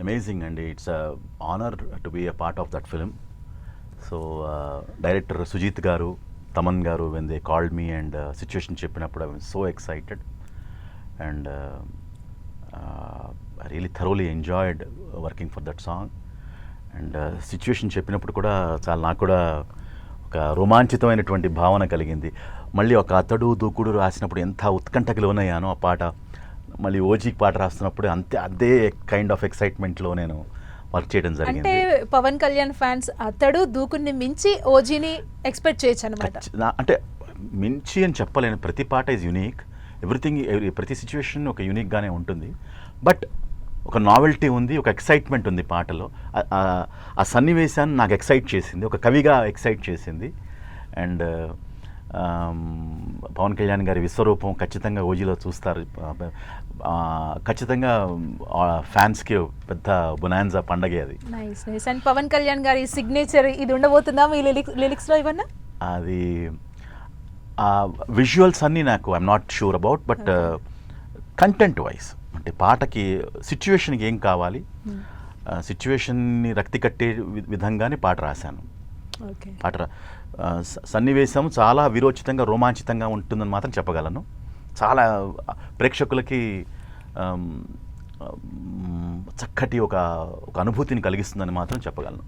Amazing అండి. It's honour to be a part of that film. So director Sujeeth గారు, తమన్ గారు, when they called me and situation చెప్పినప్పుడు I was so excited and I really thoroughly enjoyed working for that song. And situation చెప్పినప్పుడు కూడా నాకు కూడా ఒక రోమాంచితమైనటువంటి భావన కలిగింది. మళ్ళీ ఒక అతడు దూకుడు రాసినప్పుడు ఎంత ఉత్కంఠకి లోనయ్యానో ఆ పాట, మళ్ళీ ఓజీకి పాట రాస్తున్నప్పుడు అదే కైండ్ ఆఫ్ ఎక్సైట్మెంట్లో నేను వర్క్ చేయడం జరిగింది. అంటే పవన్ కళ్యాణ్ ఫ్యాన్స్ అతడు దూకుడిని మించి ఓజీని ఎక్స్పెక్ట్ చేయొచ్చు అనమాట. అంటే మించి అని చెప్పలేను, ప్రతి పాట ఈజ్ యూనిక్, ప్రతి సిచ్యువేషన్ ఒక యూనిక్గానే ఉంటుంది. బట్ ఒక నావెల్టీ ఉంది, ఒక ఎక్సైట్మెంట్ ఉంది పాటలో. ఆ సన్నివేశాన్ని నాకు ఎక్సైట్ చేసింది, ఒక కవిగా ఎక్సైట్ చేసింది. అండ్ పవన్ కళ్యాణ్ గారి విశ్వరూపం ఖచ్చితంగా ఓజీలో చూస్తారు. ఖచ్చితంగా ఫ్యాన్స్కి పెద్ద బొనాన్జా పండగే అది. Nice nice. And Pavan Kalyan గారి సిగ్నేచర్ ఇది ఉండబోతుందా మీ లిరిక్స్లో ఏమన్నా? అది విజువల్స్ అన్నీ నాకు I'm not sure about, but content wise అంటే పాటకి సిచ్యువేషన్కి ఏం కావాలి, సిచ్యువేషన్ని రక్తి కట్టే విధంగానే పాట రాశాను. పాట సన్నివేశం చాలా విరోచితంగా రోమాంచితంగా ఉంటుందని మాత్రం చెప్పగలను. చాలా ప్రేక్షకులకి చక్కటి ఒక అనుభూతిని కలిగిస్తుందని మాత్రం చెప్పగలను.